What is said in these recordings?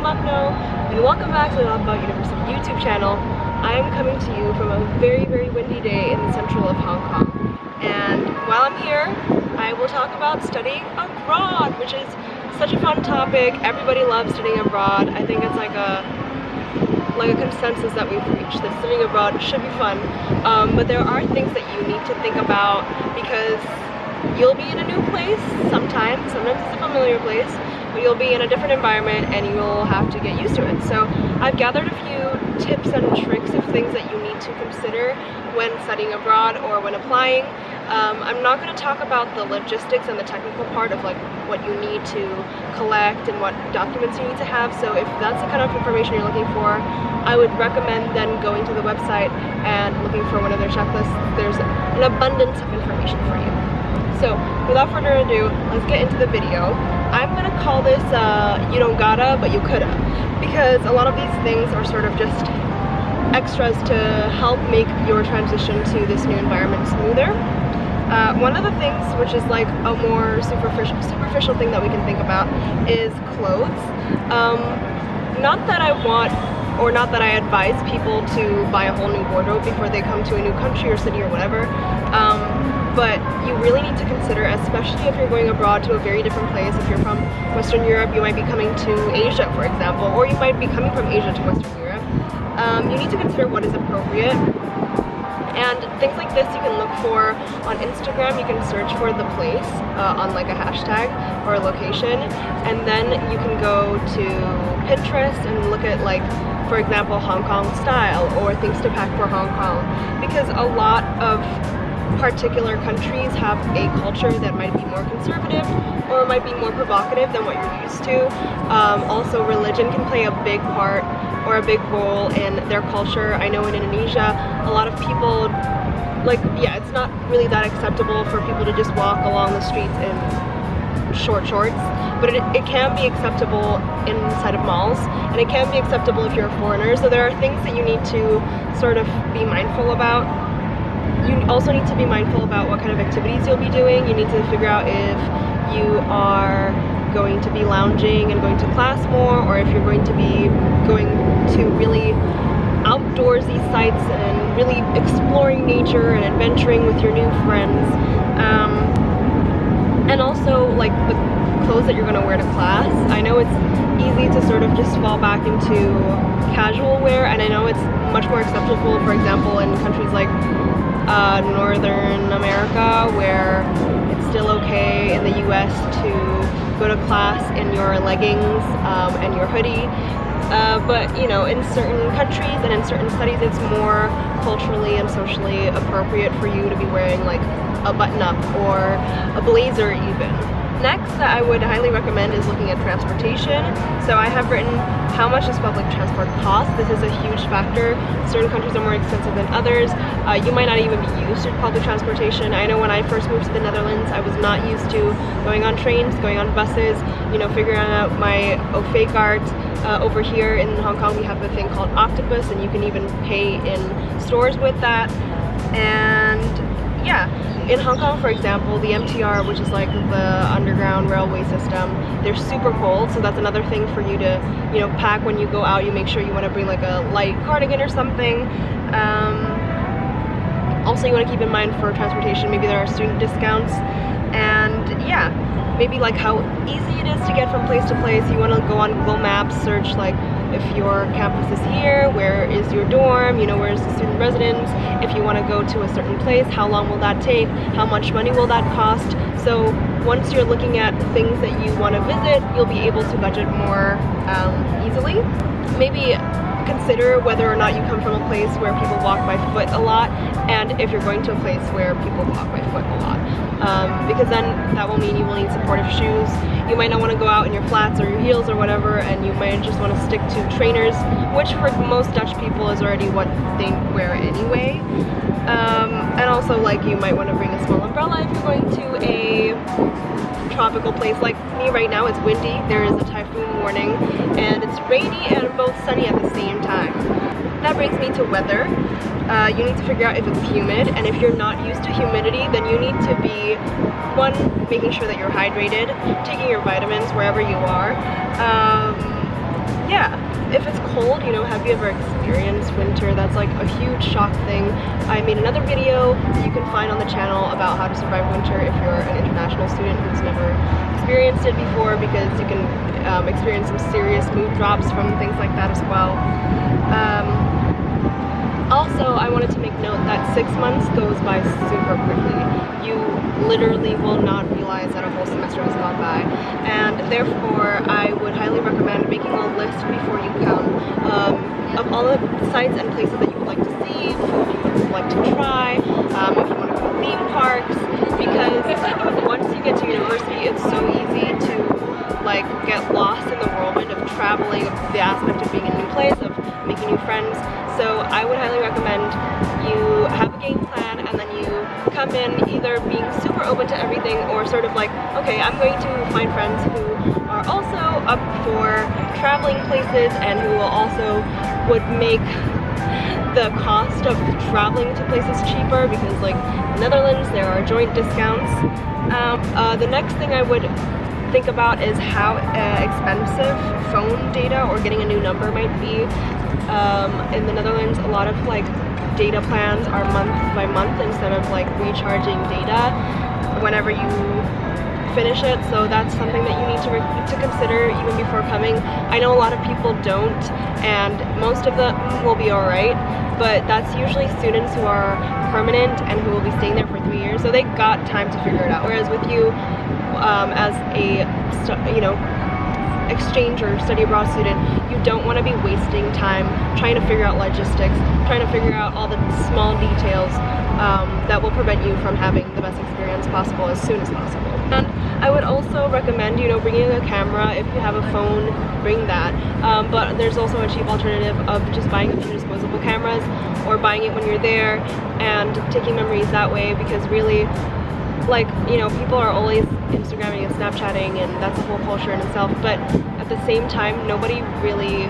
Makno, and welcome back to the Not About University YouTube channel. I am coming to you from a very, very windy day in the central of Hong Kong. And while I'm here, I will talk about studying abroad, which is such a fun topic. Everybody loves studying abroad. I think it's like a consensus that we've reached that studying abroad should be fun. But there are things that you need to think about because you'll be in a new place sometimes it's a familiar place, but you'll be in a different environment and you'll have to get used to it. So I've gathered a few tips and tricks of things that you need to consider when studying abroad or when applying. I'm not going to talk about the logistics and the technical part of like what you need to collect and what documents you need to have. So if that's the kind of information you're looking for, I would recommend then going to the website and looking for one of their checklists. There's an abundance of information for you. So without further ado, let's get into the video. I'm going to call this you don't gotta, but you coulda, because a lot of these things are sort of just extras to help make your transition to this new environment smoother. One of the things which is like a more superficial thing that we can think about is clothes. Not that I want or not that I advise people to buy a whole new wardrobe before they come to a new country or city or whatever, but you really need to consider, especially if you're going abroad to a very different place. If you're from Western Europe, you might be coming to Asia, for example, or you might be coming from Asia to Western Europe. You need to consider what is appropriate. And things like this you can look for on Instagram. You can search for the place on like a hashtag or a location, and then you can go to Pinterest and look at, like, for example, Hong Kong style or things to pack for Hong Kong, because a lot of particular countries have a culture that might be more conservative or might be more provocative than what you're used to. Also, religion can play a big part or a big role in their culture. I know in Indonesia, a lot of people, like, yeah, it's not really that acceptable for people to just walk along the streets in short shorts, but it can be acceptable inside of malls, and it can be acceptable if you're a foreigner. So there are things that you need to sort of be mindful about. You also need to be mindful about what kind of activities you'll be doing. You need to figure out if you are going to be lounging and going to class more, or if you're going to be going to really outdoorsy sites and really exploring nature and adventuring with your new friends. And also, like, the clothes that you're going to wear to class. I know it's easy to sort of just fall back into casual wear, and I know it's much more acceptable, for example, in countries like Northern America, where it's still okay in the US to go to class in your leggings and your hoodie. But you know, in certain countries and in certain studies, it's more culturally and socially appropriate for you to be wearing like a button-up or a blazer even. Next, that I would highly recommend is looking at transportation. So I have written how much does public transport cost. This is a huge factor. Certain countries are more expensive than others. You might not even be used to public transportation. I know when I first moved to the Netherlands, I was not used to going on trains, going on buses, you know, figuring out my OFE card. Over here in Hong Kong, we have a thing called Octopus, and you can even pay in stores with that. And yeah, in Hong Kong, for example, the MTR, which is like the underground railway system, they're super cold, so that's another thing for you to, you know, pack when you go out. You make sure you want to bring like a light cardigan or something. Also, you want to keep in mind for transportation, maybe there are student discounts, and yeah, maybe like how easy it is to get from place to place. You want to go on Google Maps, search like if your campus is here, where is your dorm, you know, where's the student residence. If you want to go to a certain place, how long will that take, how much money will that cost. So once you're looking at things that you want to visit, you'll be able to budget more easily. Maybe consider whether or not you come from a place where people walk by foot a lot, and if you're going to a place where people walk by foot a lot, because then that will mean you will need supportive shoes. You might not want to go out in your flats or your heels or whatever, and you might just want to stick to trainers, which for most Dutch people is already what they wear anyway. And also, like, you might want to bring a small umbrella if you're going to a tropical place. Like me right now, it's windy, there is a typhoon warning, and it's rainy and both sunny at the same time. That brings me to weather. You need to figure out if it's humid, and if you're not used to humidity, then you need to be, one, making sure that you're hydrated, taking your vitamins wherever you are. Yeah, if it's cold, you know, have you ever experienced winter? That's like a huge shock thing. I made another video that you can find on the channel about how to survive winter if you're an international student who's never experienced it before, because you can experience some serious mood drops from things like that as well. Also, I wanted to make note that 6 months goes by super quickly. You literally will not realize that a whole semester has gone by, and therefore I would highly recommend making a list before you come of all the sites and places that you would like to see, food you would like to try, if you want to go to theme parks, because once you get to university, it's so easy to like get lost in the whirlwind of traveling, of the aspect of being in a new place, of making new friends. So I would highly recommend you have a game plan, and then you come in either being super open to everything, or sort of like, okay, I'm going to find friends who are also up for traveling places and who will also would make the cost of traveling to places cheaper, because like Netherlands, there are joint discounts. The next thing I would think about is how expensive phone data or getting a new number might be. In the Netherlands, a lot of like data plans are month by month instead of like recharging data whenever you finish it, so that's something that you need to consider even before coming. I know a lot of people don't, and most of them will be alright, but that's usually students who are permanent and who will be staying there for 3 years, so they got time to figure it out. Whereas with you, as a exchange or study abroad student, you don't want to be wasting time trying to figure out logistics, trying to figure out all the small details that will prevent you from having the best experience possible as soon as possible. And I would also recommend, you know, bringing a camera. If you have a phone, bring that. But there's also a cheap alternative of just buying a few disposable cameras, or buying it when you're there and taking memories that way, because really, like, you know, people are always Instagramming and Snapchatting, and that's a whole culture in itself, but at the same time, nobody really,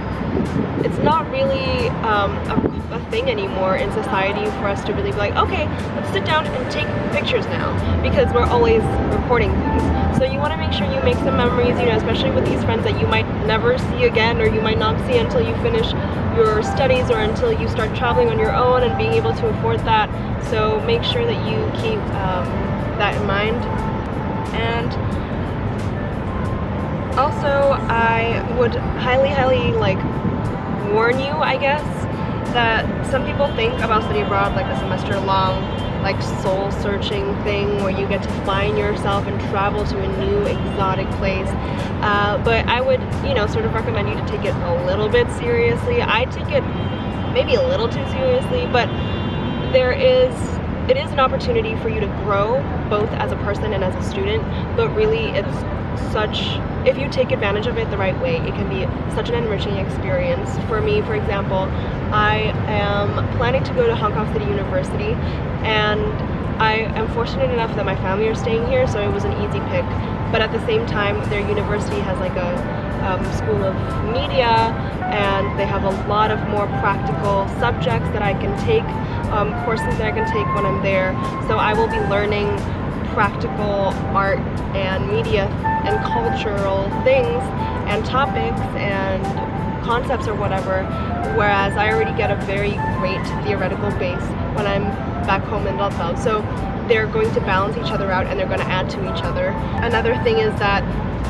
it's not really a thing anymore in society for us to really be like, okay, let's sit down and take pictures now, because we're always recording things. So you want to make sure you make some memories, you know, especially with these friends that you might never see again, or you might not see until you finish your studies, or until you start traveling on your own and being able to afford that. So make sure that you keep that in mind. And also, I would highly like warn you, I guess, that some people think about study abroad like a semester long, like soul searching thing where you get to find yourself and travel to a new exotic place, but I would, you know, sort of recommend you to take it a little bit seriously. I take it maybe a little too seriously, but it is an opportunity for you to grow both as a person and as a student, but really it's if you take advantage of it the right way, it can be such an enriching experience. For me, for example, I am planning to go to Hong Kong City University, and I am fortunate enough that my family are staying here, so it was an easy pick. But at the same time, their university has like a school of media, and they have a lot of more practical subjects that I can take, courses that I can take when I'm there. So I will be learning practical art and media and cultural things and topics and concepts or whatever, whereas I already get a very great theoretical base when I'm back home in Daltao. So they're going to balance each other out, and they're going to add to each other. Another thing is that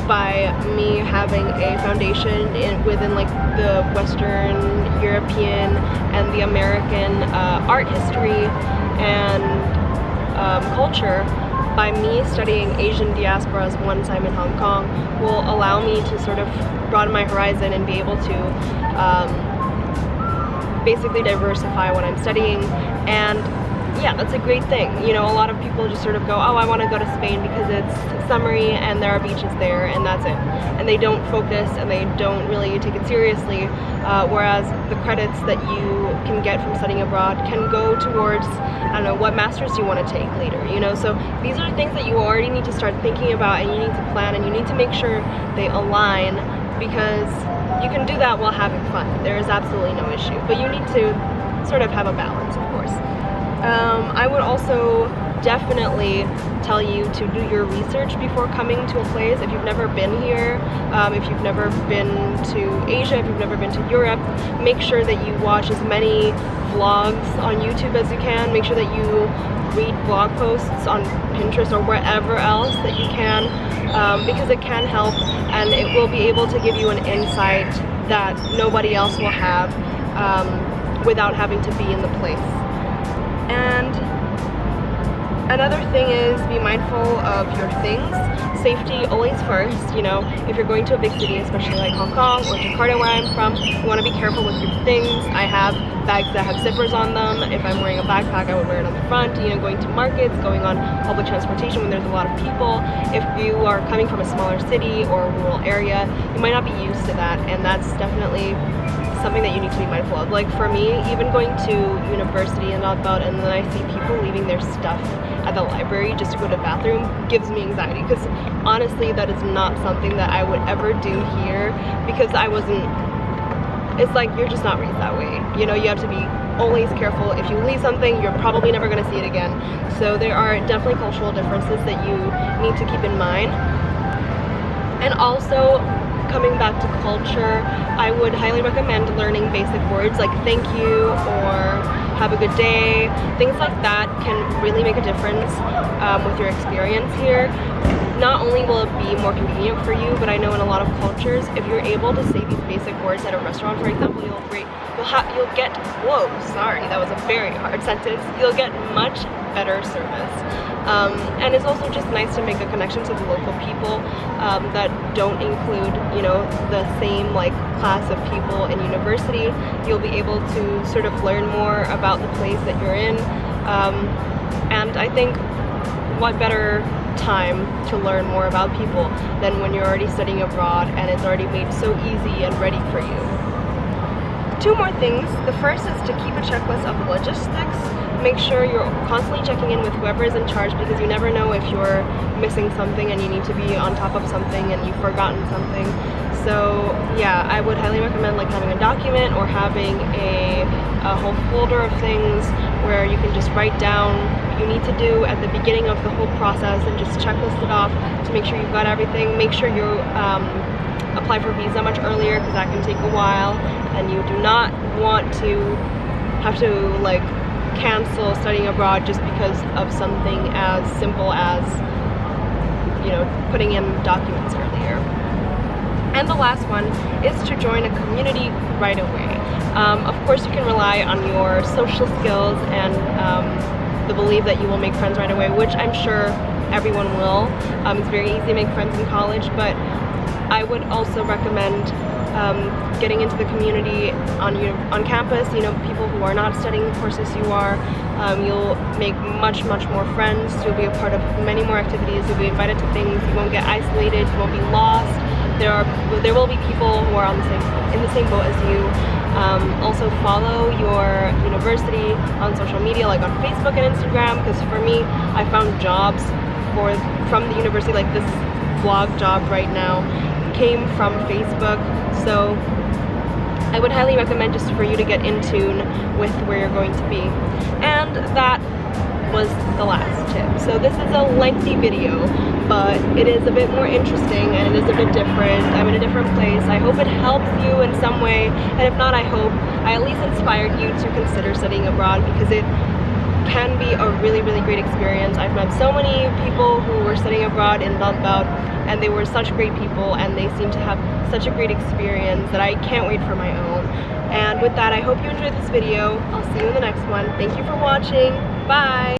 by me having a foundation within like the Western European and the American art history and culture, by me studying Asian diasporas once I'm in Hong Kong will allow me to sort of broaden my horizon and be able to basically diversify what I'm studying. And yeah, that's a great thing. You know, a lot of people just sort of go, oh, I want to go to Spain because it's summery and there are beaches there, and that's it. And they don't focus and they don't really take it seriously, whereas the credits that you can get from studying abroad can go towards, I don't know, what masters you want to take later, you know? So these are the things that you already need to start thinking about, and you need to plan, and you need to make sure they align, because you can do that while having fun. There is absolutely no issue, but you need to sort of have a balance, of course. I would also definitely tell you to do your research before coming to a place. If you've never been here, if you've never been to Asia, if you've never been to Europe, make sure that you watch as many vlogs on YouTube as you can. Make sure that you read blog posts on Pinterest or wherever else that you can, because it can help and it will be able to give you an insight that nobody else will have without having to be in the place. And another thing is be mindful of your things. Safety always first, you know, if you're going to a big city, especially like Hong Kong or Jakarta where I'm from, you want to be careful with your things. I have bags that have zippers on them. If I'm wearing a backpack, I would wear it on the front. You know, going to markets, going on public transportation when there's a lot of people. If you are coming from a smaller city or a rural area, you might not be used to that, and that's definitely something that you need to be mindful of. Like for me, even going to university and all about, and then I see people leaving their stuff at the library just to go to the bathroom, gives me anxiety, because honestly that is not something that I would ever do here, because I wasn't, it's like you're just not raised that way. You know, you have to be always careful. If you leave something, you're probably never going to see it again. So there are definitely cultural differences that you need to keep in mind. And also, coming back to culture, I would highly recommend learning basic words like thank you or have a good day. Things like that can really make a difference with your experience here. Not only will it be more convenient for you, but I know in a lot of cultures, if you're able to say these basic words at a restaurant, for example, you'll get, whoa, sorry, that was a very hard sentence. You'll get much better service. And it's also just nice to make a connection to the local people that don't include, you know, the same like class of people in university. You'll be able to sort of learn more about the place that you're in. And I think what better time to learn more about people than when you're already studying abroad and it's already made so easy and ready for you. Two more things. The first is to keep a checklist of logistics. Make sure you're constantly checking in with whoever is in charge, because you never know if you're missing something and you need to be on top of something and you've forgotten something. So yeah, I would highly recommend like having a document or having a whole folder of things where you can just write down what you need to do at the beginning of the whole process and just checklist it off to make sure you've got everything. Make sure you apply for visa much earlier, because that can take a while, and you do not want to have to like cancel studying abroad just because of something as simple as, you know, putting in documents earlier. And the last one is to join a community right away. Of course, you can rely on your social skills and the belief that you will make friends right away, which I'm sure everyone will. It's very easy to make friends in college, but I would also recommend getting into the community on campus. You know, people who are not studying the courses you are. You'll make much more friends. You'll be a part of many more activities. You'll be invited to things. You won't get isolated. You won't be lost. There will be people who are in the same boat as you. Also follow your university on social media, like on Facebook and Instagram, because for me, I found jobs from the university, like this vlog job right now came from Facebook. So I would highly recommend just for you to get in tune with where you're going to be. And that was the last tip. So this is a lengthy video, but it is a bit more interesting and it is a bit different. I'm in a different place. I hope it helps you in some way, and if not, I hope I at least inspired you to consider studying abroad, because it can be a really great experience. I've met so many people who were studying abroad in Laos, and they were such great people, and they seem to have such a great experience that I can't wait for my own. And with that, I hope you enjoyed this video. I'll see you in the next one. Thank you for watching. Bye!